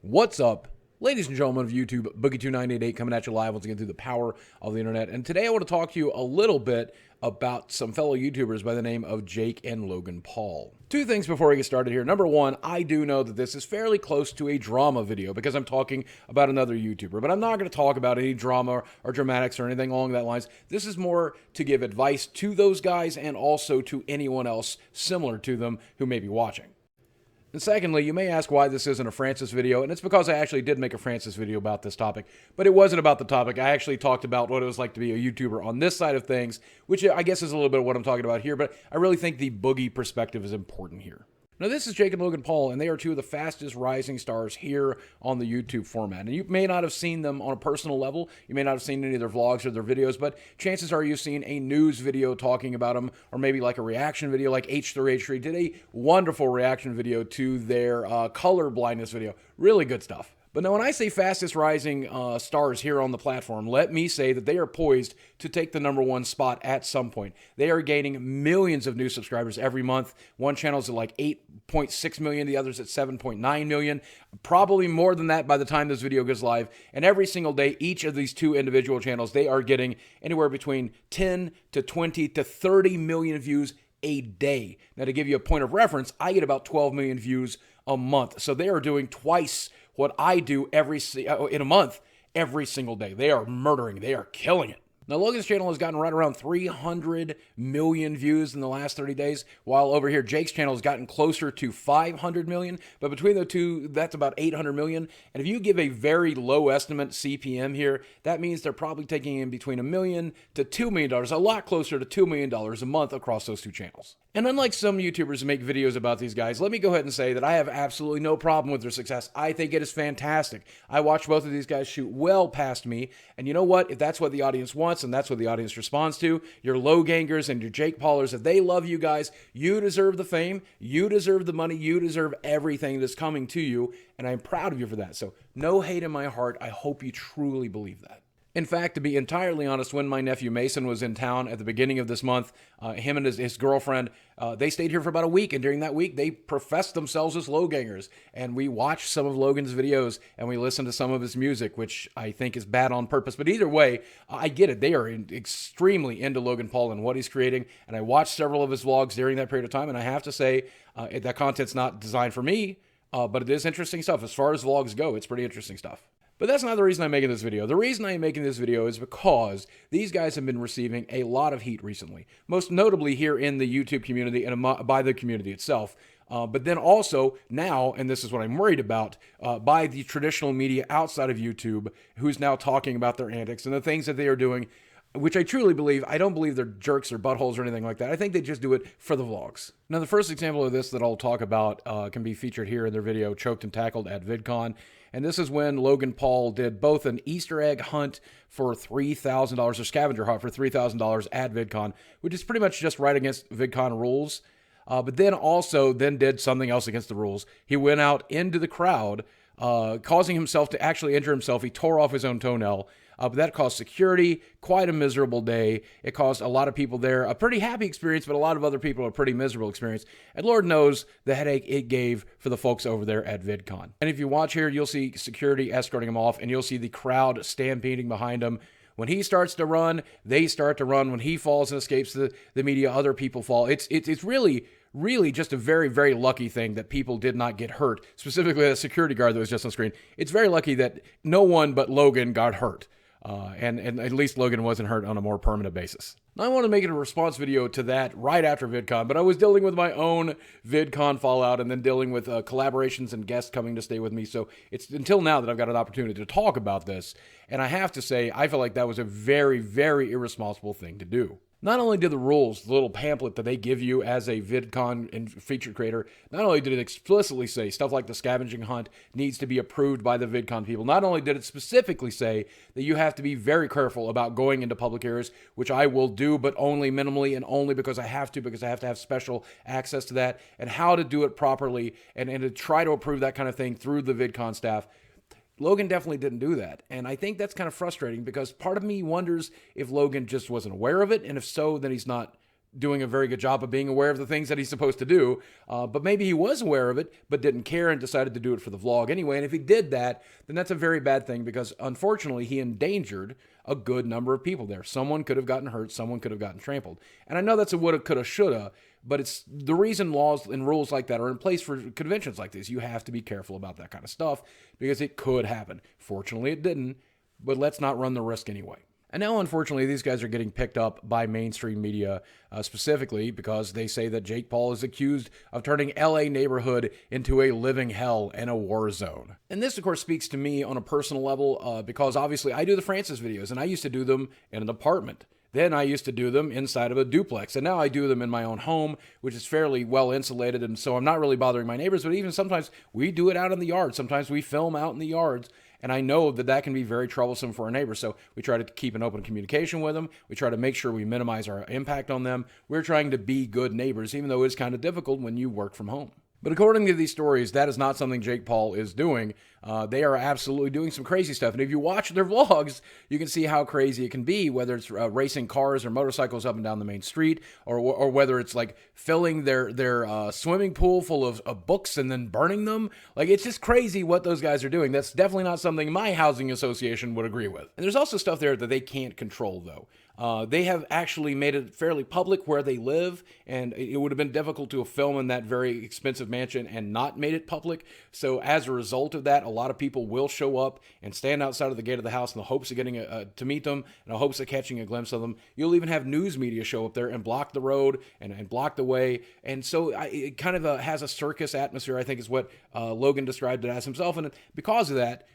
What's up, ladies and gentlemen of YouTube? Boogie2988 coming at you live once again through the power of the internet. And today I want to talk to you a little bit about some fellow YouTubers by the name of Jake and Logan Paul. Two things before we get started here. Number one, I do know that this is fairly close to a drama video because I'm talking about another YouTuber, but I'm not going to talk about any drama or dramatics or anything along that lines. This is more to give advice to those guys and also to anyone else similar to them who may be watching. And secondly, you may ask why this isn't a Francis video, and it's because I actually did make a Francis video about this topic, but it wasn't about the topic. I actually talked about what it was like to be a YouTuber on this side of things, which I guess is a little bit of what I'm talking about here, but I really think the boogie perspective is important here. Now, this is Jake and Logan Paul, and they are two of the fastest rising stars here on the YouTube format. And you may not have seen them on a personal level. You may not have seen any of their vlogs or their videos, but chances are you've seen a news video talking about them, or maybe like a reaction video like H3H3 did a wonderful reaction video to their color blindness video. Really good stuff. But now when I say fastest rising stars here on the platform, let me say that they are poised to take the #1 spot at some point. They are gaining millions of new subscribers every month. One channel's at like 8.6 million, the other's at 7.9 million. Probably more than that by the time this video goes live. And every single day, each of these two individual channels, they are getting anywhere between 10 to 20 to 30 million views a day. Now, to give you a point of reference, I get about 12 million views a month. So they are doing twice what I do in a month, every single day. They are murdering. They are killing it. Now, Logan's channel has gotten right around 300 million views in the last 30 days, while over here, Jake's channel has gotten closer to 500 million. But between the two, that's about 800 million. And if you give a very low estimate CPM here, that means they're probably taking in between $1 million to $2 million, a lot closer to $2 million a month across those two channels. And unlike some YouTubers who make videos about these guys, let me go ahead and say that I have absolutely no problem with their success. I think it is fantastic. I watch both of these guys shoot well past me. And you know what? If that's what the audience wants and that's what the audience responds to, your Logangers and your Jake Paulers, if they love you guys, you deserve the fame, you deserve the money, you deserve everything that's coming to you. And I'm proud of you for that. So no hate in my heart. I hope you truly believe that. In fact, to be entirely honest, when my nephew Mason was in town at the beginning of this month, him and his girlfriend, they stayed here for about a week. And during that week, they professed themselves as Logangers. And we watched some of Logan's videos and we listened to some of his music, which I think is bad on purpose. But either way, I get it. They are extremely into Logan Paul and what he's creating. And I watched several of his vlogs during that period of time. And I have to say that content's not designed for me, but it is interesting stuff. As far as vlogs go, it's pretty interesting stuff. But that's not the reason I'm making this video. The reason I'm making this video is because these guys have been receiving a lot of heat recently, most notably here in the YouTube community and by the community itself. But then also now, and this is what I'm worried about, by the traditional media outside of YouTube, who's now talking about their antics and the things that they are doing, which I truly believe. I don't believe they're jerks or buttholes or anything like that. I think they just do it for the vlogs. Now, the first example of this that I'll talk about can be featured here in their video, Choked and Tackled at VidCon. And this is when Logan Paul did both an Easter egg hunt for $3,000, or scavenger hunt for $3,000 at VidCon, which is pretty much just right against VidCon rules. But then also did something else against the rules. He went out into the crowd, causing himself to actually injure himself. He tore off his own toenail. But that caused security quite a miserable day. It caused a lot of people there a pretty happy experience, but a lot of other people a pretty miserable experience. And Lord knows the headache it gave for the folks over there at VidCon. And if you watch here, you'll see security escorting him off, and you'll see the crowd stampeding behind him. When he starts to run, they start to run. When he falls and escapes the media, other people fall. It's really just a very, very lucky thing that people did not get hurt, specifically the security guard that was just on screen. It's very lucky that no one but Logan got hurt. And at least Logan wasn't hurt on a more permanent basis. Now, I want to make it a response video to that right after VidCon, but I was dealing with my own VidCon fallout and then dealing with collaborations and guests coming to stay with me. So it's until now that I've got an opportunity to talk about this. And I have to say, I feel like that was a very, very irresponsible thing to do. Not only did the rules, the little pamphlet that they give you as a VidCon and feature creator, not only did it explicitly say stuff like the scavenging hunt needs to be approved by the VidCon people, not only did it specifically say that you have to be very careful about going into public areas, which I will do, but only minimally and only because I have to have special access to that, and how to do it properly and to try to approve that kind of thing through the VidCon staff. Logan definitely didn't do that. And I think that's kind of frustrating because part of me wonders if Logan just wasn't aware of it. And if so, then he's not doing a very good job of being aware of the things that he's supposed to do. But maybe he was aware of it, but didn't care and decided to do it for the vlog anyway. And if he did that, then that's a very bad thing, because unfortunately he endangered a good number of people there. Someone could have gotten hurt. Someone could have gotten trampled. And I know that's a woulda, coulda, shoulda, but it's the reason laws and rules like that are in place for conventions like this. You have to be careful about that kind of stuff because it could happen. Fortunately, it didn't, but let's not run the risk anyway. And now, unfortunately, these guys are getting picked up by mainstream media, specifically because they say that Jake Paul is accused of turning LA neighborhood into a living hell and a war zone. And this, of course, speaks to me on a personal level, because obviously I do the Francis videos, and I used to do them in an apartment. Then I used to do them inside of a duplex, and now I do them in my own home, which is fairly well insulated, and so I'm not really bothering my neighbors, but even sometimes we do it out in the yard. Sometimes we film out in the yards, and I know that that can be very troublesome for our neighbors, so we try to keep an open communication with them. We try to make sure we minimize our impact on them. We're trying to be good neighbors, even though it's kind of difficult when you work from home. But according to these stories, that is not something Jake Paul is doing. They are absolutely doing some crazy stuff. And if you watch their vlogs, you can see how crazy it can be, whether it's racing cars or motorcycles up and down the main street, or whether it's like filling their swimming pool full of books and then burning them. Like, it's just crazy what those guys are doing. That's definitely not something my housing association would agree with. And there's also stuff there that they can't control, though. They have actually made it fairly public where they live, and it would have been difficult to film in that very expensive mansion and not made it public. So as a result of that, a lot of people will show up and stand outside of the gate of the house in the hopes of getting to meet them, in the hopes of catching a glimpse of them. You'll even have news media show up there and block the road and block the way. And so it kind of has a circus atmosphere, I think is what Logan described it as himself. And because of that,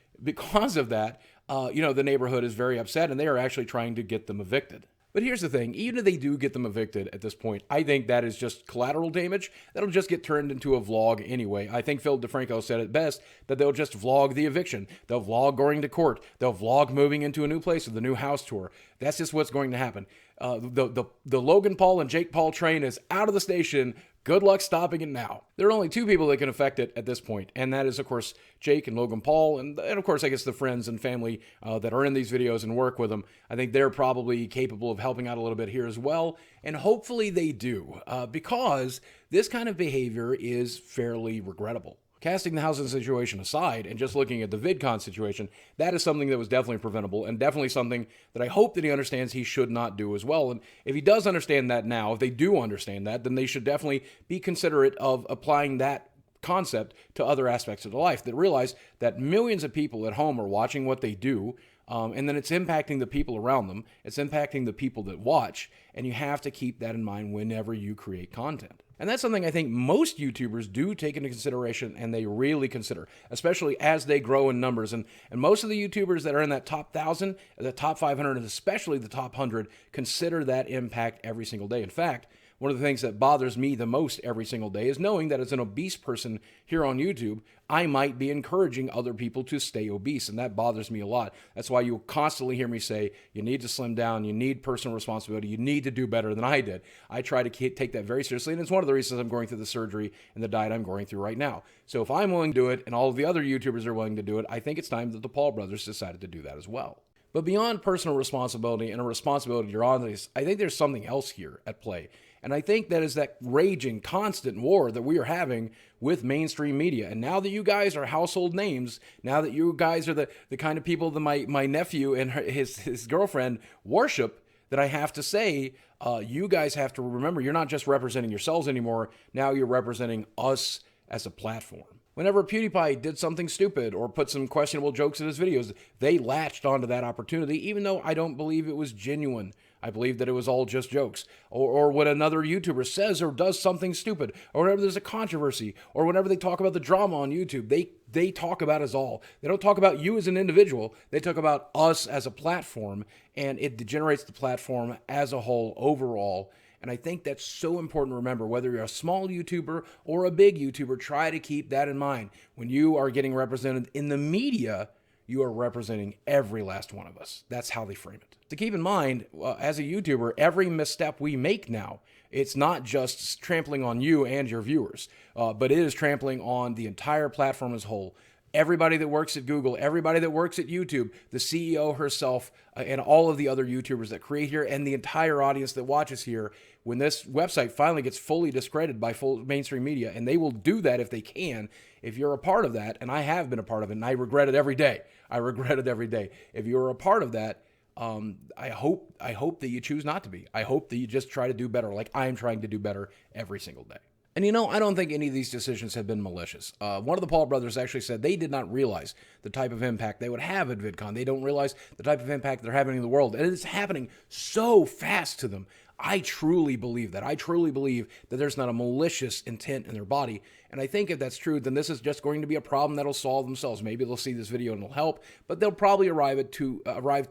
the neighborhood is very upset, and they are actually trying to get them evicted. But here's the thing, even if they do get them evicted at this point, I think that is just collateral damage. That'll just get turned into a vlog anyway. I think Phil DeFranco said it best, that they'll just vlog the eviction. They'll vlog going to court. They'll vlog moving into a new place with the new house tour. That's just what's going to happen. The Logan Paul and Jake Paul train is out of the station. Good luck stopping it now. There are only two people that can affect it at this point, and that is, of course, Jake and Logan Paul, and of course, I guess the friends and family that are in these videos and work with them. I think they're probably capable of helping out a little bit here as well, and hopefully they do, because this kind of behavior is fairly regrettable. Casting the housing situation aside and just looking at the VidCon situation, that is something that was definitely preventable, and definitely something that I hope that he understands he should not do as well. And if he does understand that now, if they do understand that, then they should definitely be considerate of applying that concept to other aspects of their life, that realize that millions of people at home are watching what they do, and then it's impacting the people around them. It's impacting the people that watch, and you have to keep that in mind whenever you create content. And that's something I think most YouTubers do take into consideration, and they really consider, especially as they grow in numbers. And most of the YouTubers that are in that top 1,000, the top 500, and especially the top 100, consider that impact every single day. In fact, one of the things that bothers me the most every single day is knowing that as an obese person here on YouTube, I might be encouraging other people to stay obese, and that bothers me a lot. That's why you'll constantly hear me say, you need to slim down, you need personal responsibility, you need to do better than I did. I try to take that very seriously, and it's one of the reasons I'm going through the surgery and the diet I'm going through right now. So if I'm willing to do it, and all of the other YouTubers are willing to do it, I think it's time that the Paul brothers decided to do that as well. But beyond personal responsibility and a responsibility to your audience, I think there's something else here at play. And I think that is that raging, constant war that we are having with mainstream media. And now that you guys are household names, now that you guys are the kind of people that my nephew and his girlfriend worship, that I have to say, you guys have to remember, you're not just representing yourselves anymore. Now you're representing us as a platform. Whenever PewDiePie did something stupid or put some questionable jokes in his videos, they latched onto that opportunity, even though I don't believe it was genuine. I believe that it was all just jokes. Or when another YouTuber says or does something stupid, or whenever there's a controversy, or whenever they talk about the drama on YouTube, they talk about us all. They don't talk about you as an individual. They talk about us as a platform, and it degenerates the platform as a whole overall. And I think that's so important to remember. Whether you're a small YouTuber or a big YouTuber, try to keep that in mind. When you are getting represented in the media, you are representing every last one of us. That's how they frame it. To keep in mind, as a YouTuber, every misstep we make now, it's not just trampling on you and your viewers, but it is trampling on the entire platform as a whole. everybody that works at Google, everybody that works at YouTube, the CEO herself, and all of the other YouTubers that create here, and the entire audience that watches here, when this website finally gets fully discredited by full mainstream media, and they will do that if they can, if you're a part of that, and I have been a part of it, and I regret it every day. I regret it every day. If you're a part of that, I hope that you choose not to be. I hope that you just try to do better, like I'm trying to do better every single day. And I don't think any of these decisions have been malicious. One of the Paul brothers actually said they did not realize the type of impact they would have at VidCon. They don't realize the type of impact they're having in the world. And it's happening so fast to them. I truly believe that. I truly believe that there's not a malicious intent in their body. And I think if that's true, then this is just going to be a problem that'll solve themselves. Maybe they'll see this video and it'll help, but they'll probably arrive to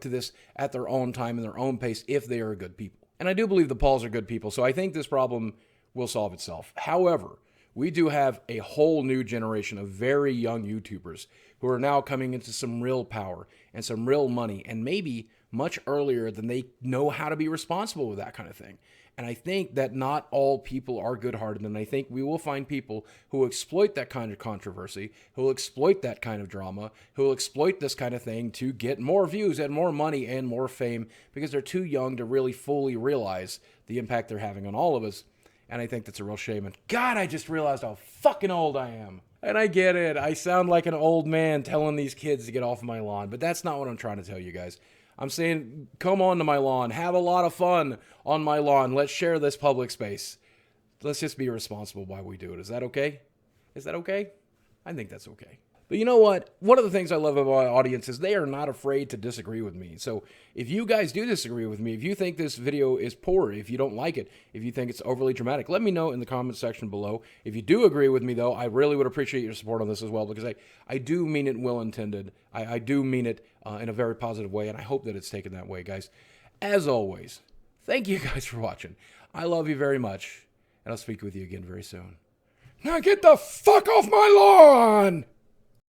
this at their own time and their own pace if they are good people. And I do believe the Pauls are good people, so I think this problem will solve itself. However, we do have a whole new generation of very young YouTubers who are now coming into some real power and some real money, and maybe much earlier than they know how to be responsible with that kind of thing. And I think that not all people are good-hearted, and I think we will find people who will exploit that kind of controversy, who will exploit that kind of drama, who will exploit this kind of thing to get more views and more money and more fame because they're too young to really fully realize the impact they're having on all of us. And I think that's a real shame. And God, I just realized how fucking old I am. And I get it. I sound like an old man telling these kids to get off my lawn. But that's not what I'm trying to tell you guys. I'm saying, come on to my lawn. Have a lot of fun on my lawn. Let's share this public space. Let's just be responsible while we do it. Is that okay? Is that okay? I think that's okay. But you know what? One of the things I love about my audience is they are not afraid to disagree with me. So if you guys do disagree with me, if you think this video is poor, if you don't like it, if you think it's overly dramatic, let me know in the comment section below. If you do agree with me, though, I really would appreciate your support on this as well, because I do mean it well intended. I do mean it in a very positive way, and I hope that it's taken that way, guys. As always, thank you guys for watching. I love you very much, and I'll speak with you again very soon. Now get the fuck off my lawn!